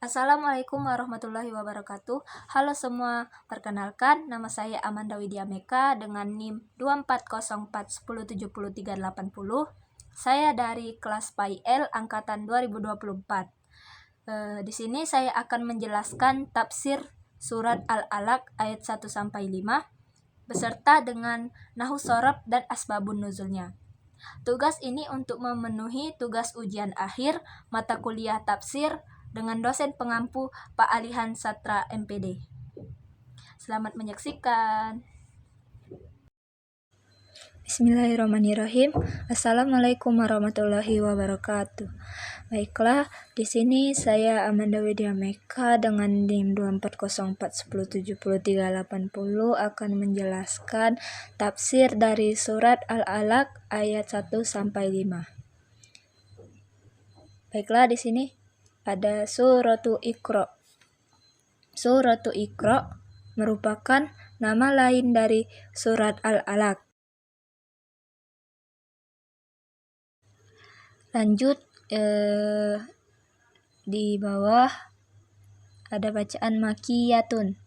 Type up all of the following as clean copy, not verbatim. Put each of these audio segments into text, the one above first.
Assalamualaikum warahmatullahi wabarakatuh. Halo semua, perkenalkan nama saya Amanda Widya Meka dengan NIM 24041070380. Saya dari kelas PAIL angkatan 2024. Di sini saya akan menjelaskan tafsir surat Al-Alaq ayat 1 sampai 5 beserta dengan nahwu shorof dan asbabun nuzulnya. Tugas ini untuk memenuhi tugas ujian akhir mata kuliah tafsir dengan dosen pengampu Pak Alihan Satra MPD. Selamat menyaksikan. Bismillahirrahmanirrahim. Assalamualaikum warahmatullahi wabarakatuh. Baiklah, di sini saya Amanda Widya Meka dengan NIM 24041070380 akan menjelaskan tafsir dari surat Al-Alaq ayat 1 sampai 5. Baiklah, di sini ada suratu Iqra. Suratu Iqra merupakan nama lain dari surat Al-Alaq. Lanjut, di bawah ada bacaan makiyatun.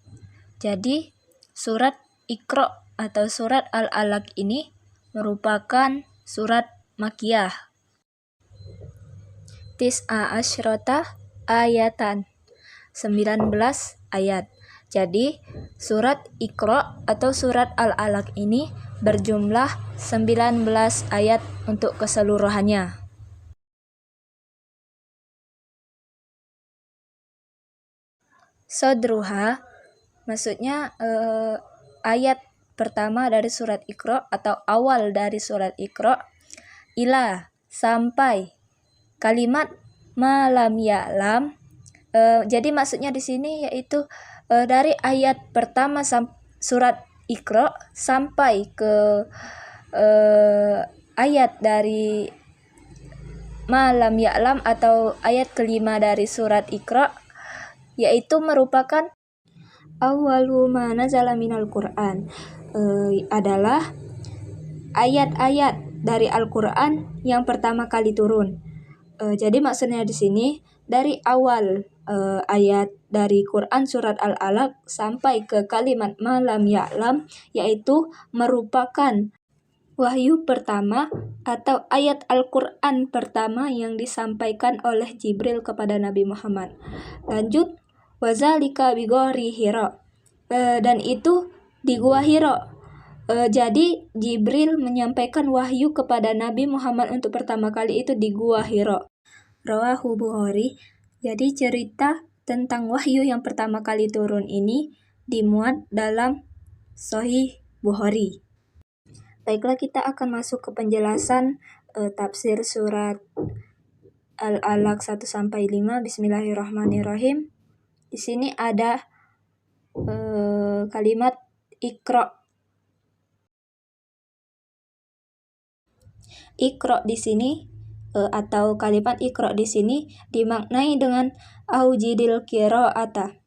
Jadi surat Iqra atau surat Al-Alaq ini merupakan surat makiyah. Tis'a asyrota ayatan, 19 ayat. Jadi surat Iqra atau surat Al-Alaq ini berjumlah 19 ayat untuk keseluruhannya. Sodruha maksudnya ayat pertama dari surat Iqra atau awal dari surat Iqra, ila sampai kalimat malam ya'lam. Jadi maksudnya di sini yaitu dari ayat pertama surat Iqra sampai ke ayat dari malam ya'lam atau ayat kelima dari surat Iqra, yaitu merupakan awwalu ma nazala minal Qur'an, adalah ayat-ayat dari Al-Qur'an yang pertama kali turun. Jadi maksudnya di sini dari awal ayat dari Quran surat Al-Alaq sampai ke kalimat malam ya'lam, yaitu merupakan wahyu pertama atau ayat Al-Quran pertama yang disampaikan oleh Jibril kepada Nabi Muhammad. Lanjut, wazalika bigori Hira, dan itu di gua Hira. Jadi Jibril menyampaikan wahyu kepada Nabi Muhammad untuk pertama kali itu di gua Hira. Rawahu Bukhari. Jadi cerita tentang wahyu yang pertama kali turun ini dimuat dalam Sahih Bukhari. Baiklah, kita akan masuk ke penjelasan tafsir surat Al-Alaq 1 sampai 5. Bismillahirrahmanirrahim. Di sini ada kalimat Iqra. Iqra di sini atau kalimat Iqra di sini dimaknai dengan aujidil qiraata,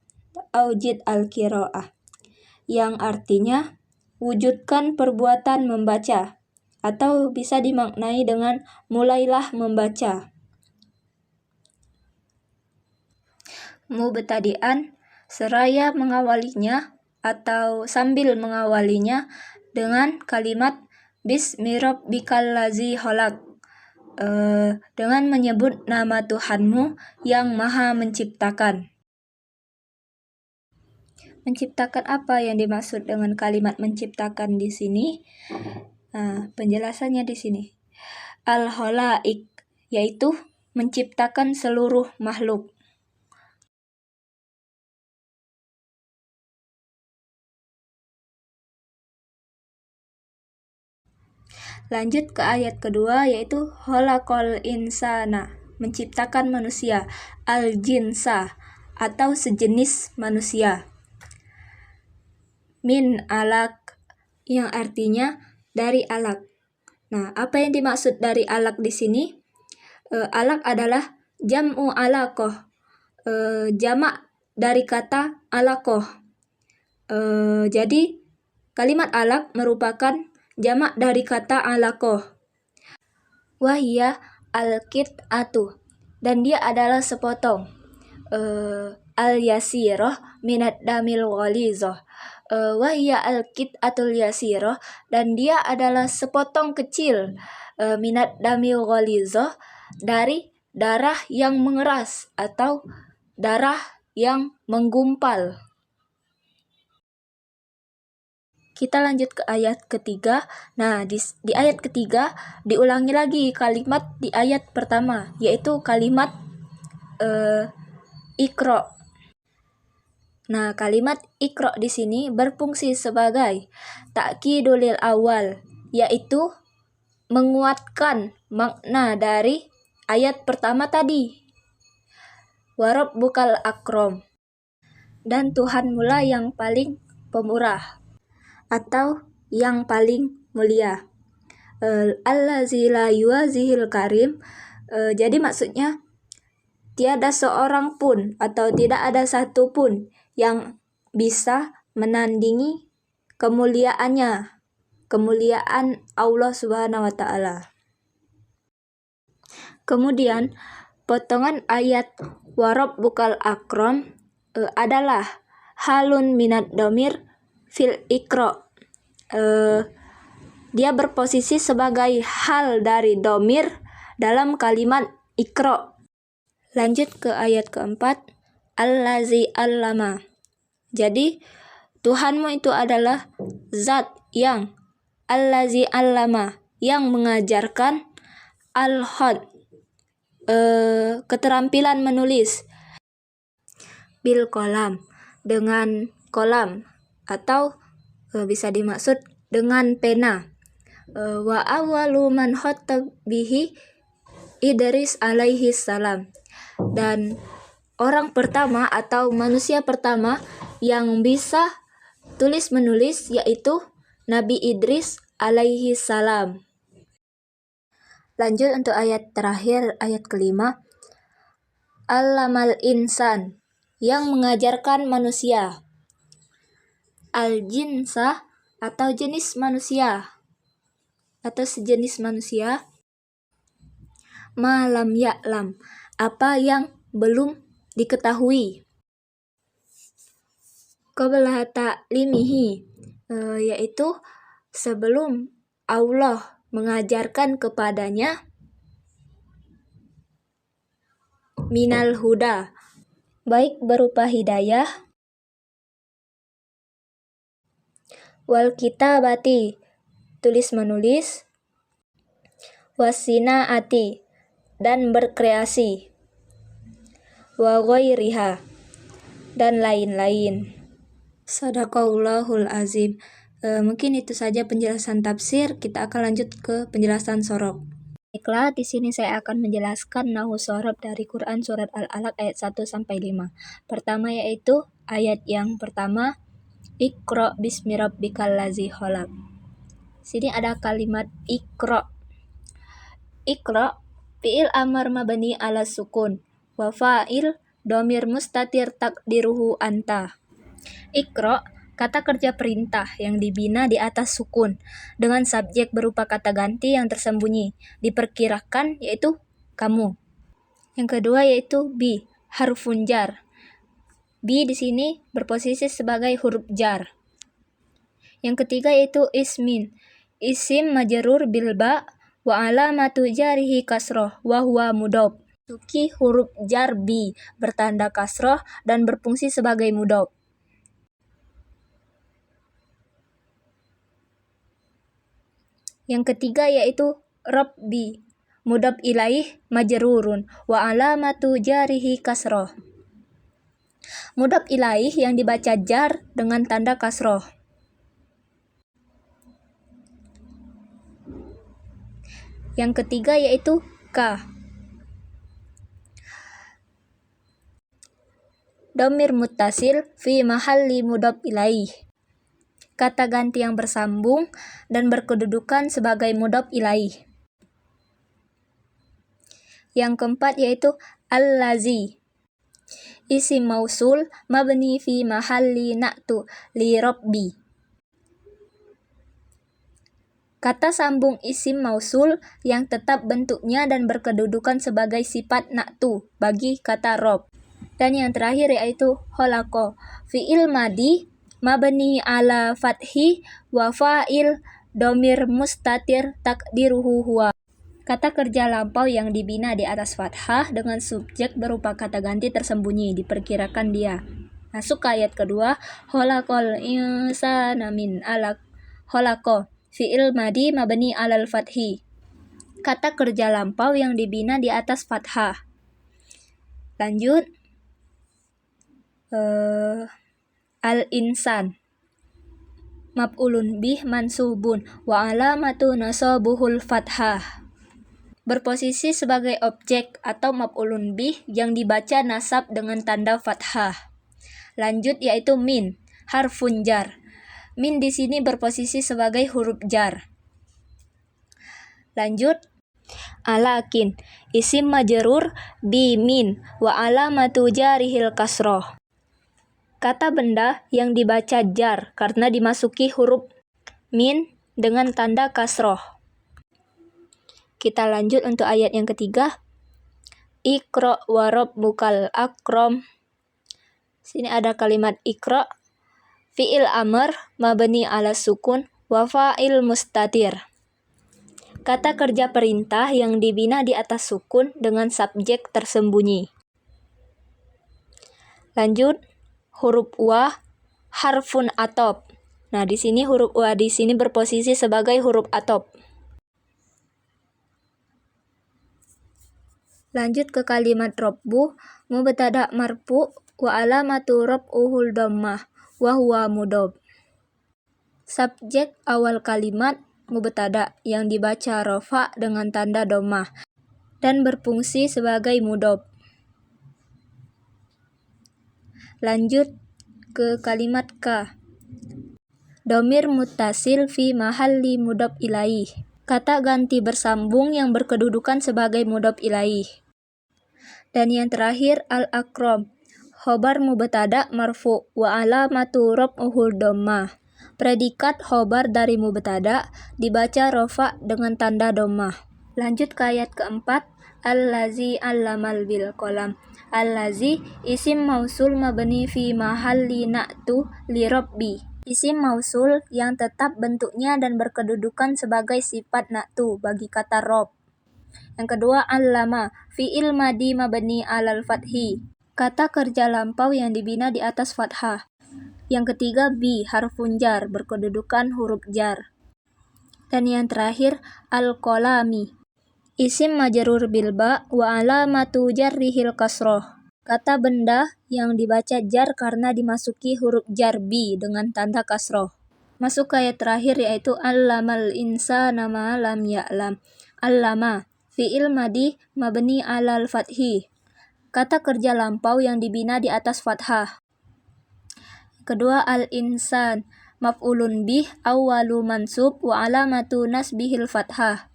aujid al-qiraah, yang artinya wujudkan perbuatan membaca, atau bisa dimaknai dengan mulailah membaca. Mubtadi'an, seraya mengawalinya atau sambil mengawalinya dengan kalimat Bismi rabbikal ladzi khalaq, dengan menyebut nama Tuhanmu yang Maha Menciptakan. Menciptakan apa yang dimaksud dengan kalimat menciptakan di sini? Penjelasannya di sini. Al-Khalaik, yaitu menciptakan seluruh makhluk. Lanjut ke ayat kedua, yaitu khalaqal insana, menciptakan manusia, al-jinsa atau sejenis manusia, min alaq, yang artinya dari alaq. Nah, apa yang dimaksud dari alaq di sini? Alaq adalah jam'u alaqah, jamak dari kata alaqah. Jadi kalimat alaq merupakan jamak dari kata alaqah. Wahia al-qit'atu, dan dia adalah sepotong. al-yasiroh minad damil ghalizoh. Wahya al-qit'atul yasiroh, dan dia adalah sepotong kecil minad damil ghalizoh, dari darah yang mengeras atau darah yang menggumpal. Kita lanjut ke ayat ketiga. Nah, di ayat ketiga diulangi lagi kalimat di ayat pertama, yaitu kalimat Iqra. Nah, kalimat Iqra di sini berfungsi sebagai ta'kidul awal, yaitu menguatkan makna dari ayat pertama tadi. Wa rabbukal akram, dan Tuhan mula yang paling pemurah atau yang paling mulia. Allazi la yuwazihil karim. Jadi maksudnya tiada seorang pun atau tidak ada satu pun yang bisa menandingi kemuliaan Allah Subhanahu wa taala. Kemudian potongan ayat wa rabbukal akram adalah halun minad domir fil Iqra. Dia berposisi sebagai hal dari domir dalam kalimat Iqra. Lanjut ke ayat keempat, allazi allama. Jadi Tuhanmu itu adalah zat yang allazi allama, yang mengajarkan al-khod, keterampilan menulis, bil kolam, dengan kolam, atau bisa dimaksud dengan pena. Wa awwalu man khatta bihi Idris alaihi salam. Dan orang pertama atau manusia pertama yang bisa tulis menulis yaitu Nabi Idris alaihi salam. Lanjut untuk ayat terakhir, ayat kelima. Allamal insan, yang mengajarkan manusia. Al-jinsa, atau jenis manusia atau sejenis manusia. Malam ya'lam, apa yang belum diketahui. Qabla ta'limihi, yaitu sebelum Allah mengajarkan kepadanya, minal huda, baik berupa hidayah, wal kitabati, tulis menulis, wasinaati, dan berkreasi, wa ghairiha, dan lain-lain. Shadaqallahul azim. Mungkin itu saja penjelasan tafsir. Kita akan lanjut ke penjelasan sorob. Baiklah, di sini saya akan menjelaskan nahu sorob dari Quran surat Al-Alaq ayat 1-5. Pertama yaitu ayat yang pertama, Iqra bismi rabbikal ladzi khalaq. Sini ada kalimat Iqra. Iqra fi'il amar mabni ala sukun, wa fa'il domir mustatir takdiruhu anta. Iqra, kata kerja perintah yang dibina di atas sukun dengan subjek berupa kata ganti yang tersembunyi, diperkirakan yaitu kamu. Yang kedua yaitu bi, harfun jar. Bi di sini berposisi sebagai huruf jar. Yang ketiga yaitu ismin, isim majrur bil ba wa alamatu jarihi kasroh wa huwa mudhof. Suki huruf jar bi bertanda kasroh dan berfungsi sebagai mudhof. Yang ketiga yaitu rabbi, mudhof ilaih majrurun wa alamatu jarihi kasroh. Mudhof ilaih yang dibaca jar dengan tanda kasroh. Yang ketiga yaitu ka, domir muttasil fi mahalli mudhof ilaih, kata ganti yang bersambung dan berkedudukan sebagai mudhof ilaih. Yang keempat yaitu allazi, isim mausul mabni fi mahalli na'tu li rabbi, kata sambung isim mausul yang tetap bentuknya dan berkedudukan sebagai sifat na'tu bagi kata rob. Dan yang terakhir yaitu khalaqo, fi'il madi mabni ala fathi wa fa'il domir mustatir takdiruhu huwa. Kata kerja lampau yang dibina di atas fathah dengan subjek berupa kata ganti tersembunyi, diperkirakan dia. Masuk ke ayat kedua, khalaqal insana min alaq. Khalaqo, fi'il madi mabni alal fathi. Kata kerja lampau yang dibina di atas fathah. Lanjut. Al-insan. Maf'ulun bih mansubun wa alamatu nasabuhul fathah. Berposisi sebagai objek atau maf'ulun bih yang dibaca nasab dengan tanda fathah. Lanjut yaitu min, harfun jar. Min di sini berposisi sebagai huruf jar. Lanjut, alakin, isim majrur bi min wa alamatu jarihil kasroh. Kata benda yang dibaca jar karena dimasuki huruf min dengan tanda kasroh. Kita lanjut untuk ayat yang ketiga. Iqra wa rabbukal akram. Sini ada kalimat iqra, fi'il amr mabni ala sukun wa fa'il mustatir. Kata kerja perintah yang dibina di atas sukun dengan subjek tersembunyi. Lanjut, huruf wa harfun atop. Nah, di sini huruf wa di sini berposisi sebagai huruf atop. Lanjut ke kalimat rabbu, mubtada marfu wa alamatu rab'uhul dhammah wa huwa mudhof. Subjek awal kalimat mubtada yang dibaca rafa dengan tanda dhammah dan berfungsi sebagai mudhof. Lanjut ke kalimat ka. Domir muttasil fi mahalli mudhof ilaih. Kata ganti bersambung yang berkedudukan sebagai mudhof ilaih. Dan yang terakhir al-akram, khobar mubtada marfu wa alamatu rab'uhul dhammah. Predikat khobar dari mubtada dibaca rafa dengan tanda dhammah. Lanjut ke ayat keempat, allazi allamal bil qalam. Allazi isim mausul mabni fi mahalli na'tu li rabbi. Isim mausul yang tetap bentuknya dan berkedudukan sebagai sifat na'tu bagi kata rob. Yang kedua, allama, fi'il madi mabni alal fathi. Kata kerja lampau yang dibina di atas fathah. Yang ketiga, bi, harfun jar, berkedudukan huruf jar. Dan yang terakhir, al-qalami. Isim majrur bil ba wa alamatu jarrihil kasroh. Kata benda yang dibaca jar karena dimasuki huruf jar bi dengan tanda kasroh. Masuk ke ayat terakhir yaitu allamal insana ma lam ya'lam. Allama, fi'il madi mabni alal fathi. Kata kerja lampau yang dibina di atas fathah. Kedua, al-insan, maf'ulun bih awwalu mansub wa alamatu nasbihil fathah.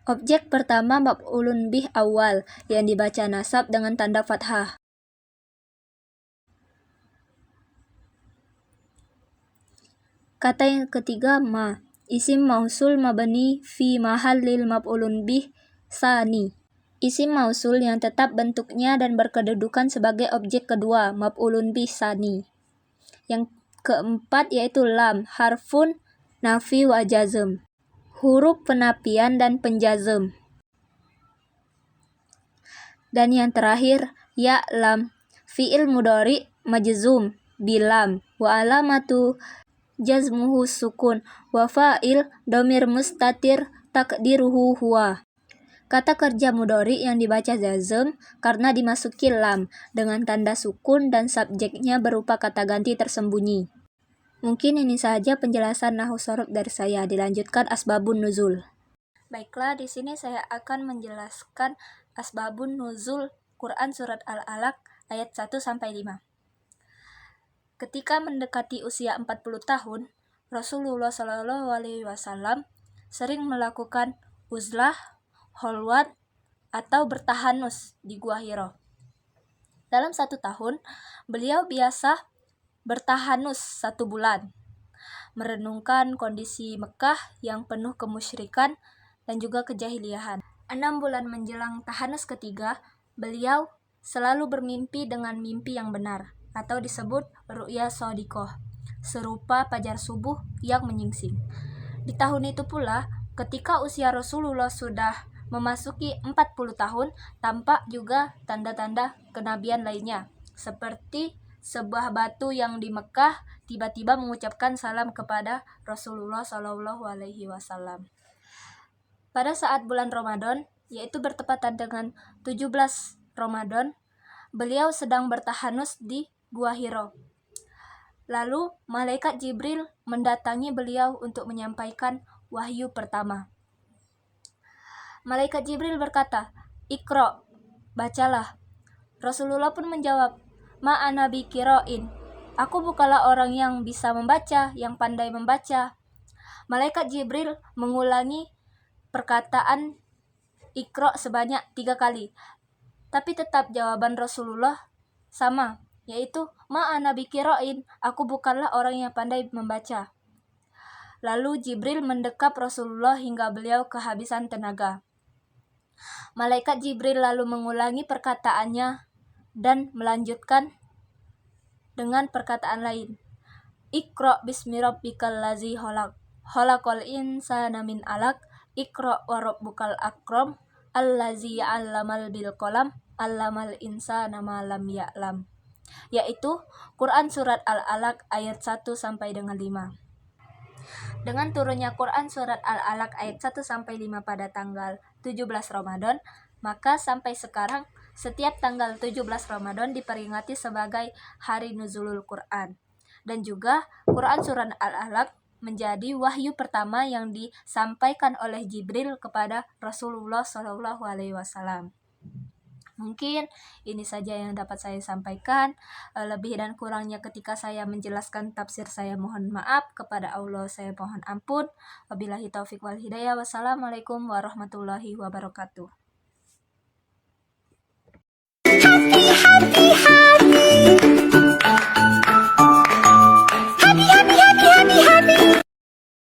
Objek pertama maf'ulun bih awal yang dibaca nasab dengan tanda fathah. Kata yang ketiga, ma, isim mausul mabni fi mahallil maf'ulun bih sani. Isim mausul yang tetap bentuknya dan berkedudukan sebagai objek kedua, maf'ulun bih sani. Yang keempat yaitu lam, harfun nafi wa jazm. Huruf penafian dan penjazm. Dan yang terakhir, ya lam, fi'il mudhari majzum bilam wa alamatu jazmuhu sukun wa fa'il domir mustatir takdiruhu huwa. Kata kerja mudhari yang dibaca jazm karena dimasuki lam dengan tanda sukun dan subjeknya berupa kata ganti tersembunyi. Mungkin ini saja penjelasan nahwu shorof dari saya. Dilanjutkan asbabun nuzul. Baiklah, di sini saya akan menjelaskan asbabun nuzul Quran surat Al-Alaq ayat 1 sampai 5. Ketika mendekati usia 40 tahun, Rasulullah SAW sering melakukan uzlah, holwat, atau bertahanus di Gua Hiro. Dalam 1 tahun, beliau biasa bertahanus 1 bulan, merenungkan kondisi Mekah yang penuh kemusyrikan dan juga kejahiliahan. 6 bulan menjelang tahanus ketiga, beliau selalu bermimpi dengan mimpi yang benar, atau disebut ru'ya shodiqoh, serupa fajar subuh yang menyingsing. Di tahun itu pula, ketika usia Rasulullah sudah memasuki 40 tahun, tampak juga tanda-tanda kenabian lainnya, seperti sebuah batu yang di Mekah tiba-tiba mengucapkan salam kepada Rasulullah Shallallahu Alaihi Wasallam. Pada saat bulan Ramadan, yaitu bertepatan dengan 17 Ramadan, beliau sedang bertahanus di Gua Hiro. Lalu malaikat Jibril mendatangi beliau untuk menyampaikan wahyu pertama. Malaikat Jibril berkata, "Iqra, bacalah." Rasulullah pun menjawab, "Ma ana biqira'in." Aku bukanlah orang yang bisa membaca, yang pandai membaca. Malaikat Jibril mengulangi perkataan Iqra sebanyak 3 kali. Tapi tetap jawaban Rasulullah sama, yaitu ma ana biqira'in, aku bukanlah orang yang pandai membaca. Lalu Jibril mendekap Rasulullah hingga beliau kehabisan tenaga. Malaikat Jibril lalu mengulangi perkataannya dan melanjutkan dengan perkataan lain. Iqra bismi rabbikal ladzi khalaq, khalaqal insana min 'alaq, Iqra wa rabbukal akram, allazi 'allamal bil qalam, 'allamal insana ma lam ya'lam. Yaitu Quran surat Al-Alaq ayat 1 sampai dengan 5. Dengan turunnya Quran surat Al-Alaq ayat 1 sampai 5 pada tanggal 17 Ramadan, maka sampai sekarang setiap tanggal 17 Ramadan diperingati sebagai hari nuzulul Quran. Dan juga Quran surat Al-Alaq menjadi wahyu pertama yang disampaikan oleh Jibril kepada Rasulullah Shallallahu Alaihi Wasallam. Mungkin ini saja yang dapat saya sampaikan. Lebih dan kurangnya ketika saya menjelaskan tafsir, saya mohon maaf. Kepada Allah saya mohon ampun. Wabillahi taufiq wal hidayah. Wassalamualaikum warahmatullahi wabarakatuh.